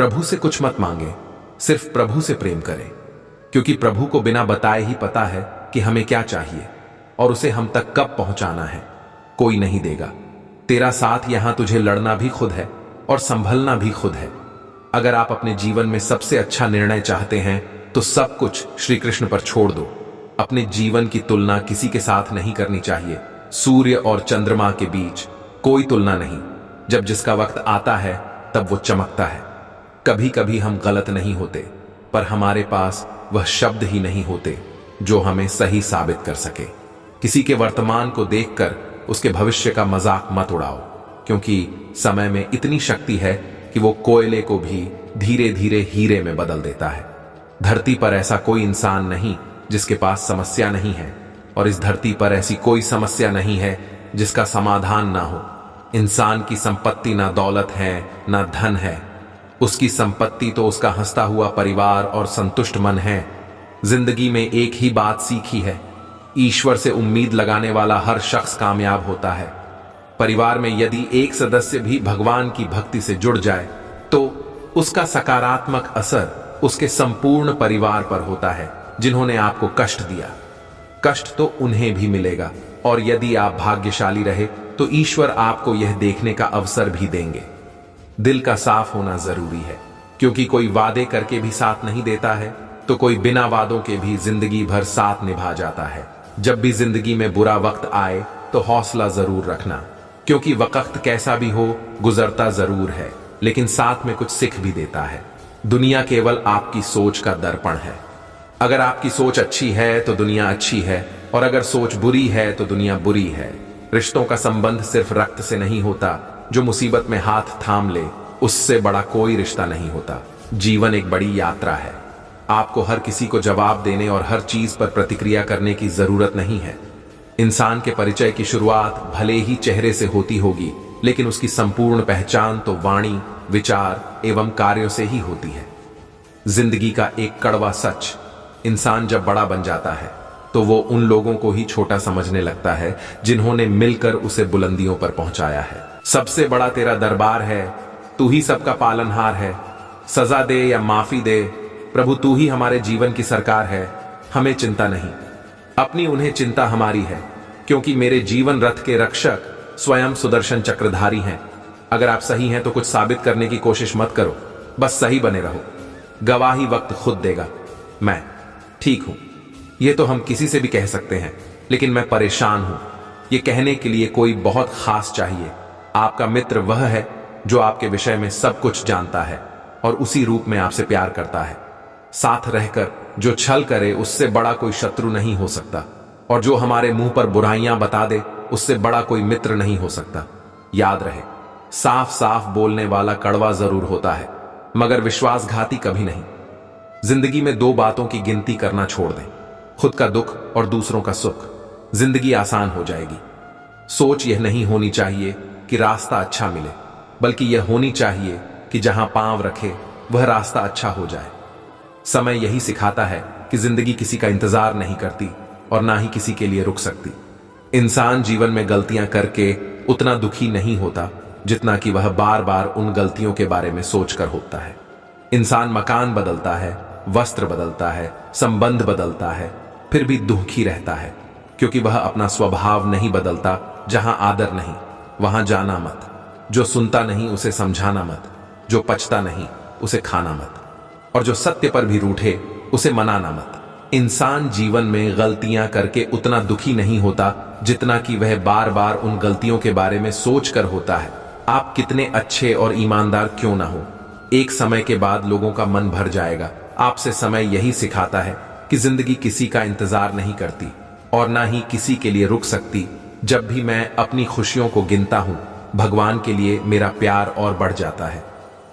प्रभु से कुछ मत मांगे, सिर्फ प्रभु से प्रेम करें, क्योंकि प्रभु को बिना बताए ही पता है कि हमें क्या चाहिए और उसे हम तक कब पहुंचाना है। कोई नहीं देगा। तेरा साथ यहां तुझे लड़ना भी खुद है और संभलना भी खुद है। अगर आप अपने जीवन में सबसे अच्छा निर्णय चाहते हैं तो सब कुछ श्री कृष्ण पर छोड़ दो। अपने जीवन की तुलना किसी के साथ नहीं करनी चाहिए। सूर्य और चंद्रमा के बीच कोई तुलना नहीं। जब जिसका वक्त आता है तब वो चमकता है। कभी कभी हम गलत नहीं होते, पर हमारे पास वह शब्द ही नहीं होते जो हमें सही साबित कर सके। किसी के वर्तमान को देखकर उसके भविष्य का मजाक मत उड़ाओ, क्योंकि समय में इतनी शक्ति है कि वो कोयले को भी धीरे धीरे हीरे में बदल देता है। धरती पर ऐसा कोई इंसान नहीं जिसके पास समस्या नहीं है, और इस धरती पर ऐसी कोई समस्या नहीं है जिसका समाधान ना हो। इंसान की संपत्ति ना दौलत है ना धन है, उसकी संपत्ति तो उसका हंसता हुआ परिवार और संतुष्ट मन है। जिंदगी में एक ही बात सीखी है, ईश्वर से उम्मीद लगाने वाला हर शख्स कामयाब होता है। परिवार में यदि एक सदस्य भी भगवान की भक्ति से जुड़ जाए तो उसका सकारात्मक असर उसके संपूर्ण परिवार पर होता है। जिन्होंने आपको कष्ट दिया, कष्ट तो उन्हें भी मिलेगा, और यदि आप भाग्यशाली रहे तो ईश्वर आपको यह देखने का अवसर भी देंगे। दिल का साफ होना जरूरी है, क्योंकि कोई वादे करके भी साथ नहीं देता है तो कोई बिना वादों के भी जिंदगी भर साथ निभा जाता है। जब भी जिंदगी में बुरा वक्त आए तो हौसला जरूर रखना, क्योंकि वक्त कैसा भी हो गुजरता जरूर है, लेकिन साथ में कुछ सीख भी देता है। दुनिया केवल आपकी सोच का दर्पण है। अगर आपकी सोच अच्छी है तो दुनिया अच्छी है, और अगर सोच बुरी है तो दुनिया बुरी है। रिश्तों का संबंध सिर्फ रक्त से नहीं होता। जो मुसीबत में हाथ थाम ले उससे बड़ा कोई रिश्ता नहीं होता। जीवन एक बड़ी यात्रा है। आपको हर किसी को जवाब देने और हर चीज पर प्रतिक्रिया करने की जरूरत नहीं है। इंसान के परिचय की शुरुआत भले ही चेहरे से होती होगी, लेकिन उसकी संपूर्ण पहचान तो वाणी, विचार एवं कार्यों से ही होती है। जिंदगी का एक कड़वा सच, इंसान जब बड़ा बन जाता है तो वो उन लोगों को ही छोटा समझने लगता है जिन्होंने मिलकर उसे बुलंदियों पर पहुंचाया है। सबसे बड़ा तेरा दरबार है, तू ही सबका पालनहार है। सजा दे या माफी दे, प्रभु तू ही हमारे जीवन की सरकार है। हमें चिंता नहीं, अपनी उन्हें चिंता हमारी है, क्योंकि मेरे जीवन रथ के रक्षक स्वयं सुदर्शन चक्रधारी हैं। अगर आप सही हैं तो कुछ साबित करने की कोशिश मत करो, बस सही बने रहो। गवाही वक्त खुद देगा। मैं ठीक हूं, ये तो हम किसी से भी कह सकते हैं, लेकिन मैं परेशान हूं। ये कहने के लिए कोई बहुत खास चाहिए। आपका मित्र वह है जो आपके विषय में सब कुछ जानता है और उसी रूप में आपसे प्यार करता है। साथ रहकर जो छल करे उससे बड़ा कोई शत्रु नहीं हो सकता, और जो हमारे मुंह पर बुराइयां बता दे उससे बड़ा कोई मित्र नहीं हो सकता। याद रहे, साफ साफ बोलने वाला कड़वा जरूर होता है, मगर विश्वासघाती कभी नहीं। जिंदगी में दो बातों की गिनती करना छोड़ दें, खुद का दुख और दूसरों का सुख। जिंदगी आसान हो जाएगी। सोच यह नहीं होनी चाहिए कि रास्ता अच्छा मिले, बल्कि यह होनी चाहिए कि जहां पांव रखे वह रास्ता अच्छा हो जाए। समय यही सिखाता है कि जिंदगी किसी का इंतजार नहीं करती और ना ही किसी के लिए रुक सकती। इंसान जीवन में गलतियां करके उतना दुखी नहीं होता जितना कि वह बार बार उन गलतियों के बारे में सोचकर होता है। इंसान मकान बदलता है, वस्त्र बदलता है, संबंध बदलता है, फिर भी दुखी रहता है, क्योंकि वह अपना स्वभाव नहीं बदलता। जहां आदर नहीं वहां जाना मत। जो सुनता नहीं उसे समझाना मत। जो पचता नहीं उसे खाना मत, और जो सत्य पर भी रूठे उसे मनाना मत। इंसान जीवन में गलतियां करके उतना दुखी नहीं होता जितना कि वह बार बार उन गलतियों के बारे में सोचकर होता है। आप कितने अच्छे और ईमानदार क्यों ना हो, एक समय के बाद लोगों का मन भर जाएगा। आपसे समय यही सिखाता है कि जिंदगी किसी का इंतजार नहीं करती और ना ही किसी के लिए रुक सकती। जब भी मैं अपनी खुशियों को गिनता हूं, भगवान के लिए मेरा प्यार और बढ़ जाता है,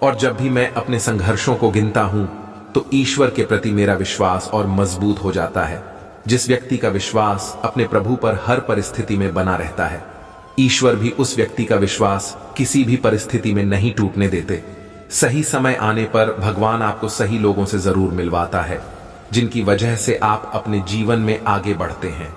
और जब भी मैं अपने संघर्षों को गिनता हूं तो ईश्वर के प्रति मेरा विश्वास और मजबूत हो जाता है। जिस व्यक्ति का विश्वास अपने प्रभु पर हर परिस्थिति में बना रहता है, ईश्वर भी उस व्यक्ति का विश्वास किसी भी परिस्थिति में नहीं टूटने देते। सही समय आने पर भगवान आपको सही लोगों से जरूर मिलवाता है, जिनकी वजह से आप अपने जीवन में आगे बढ़ते हैं।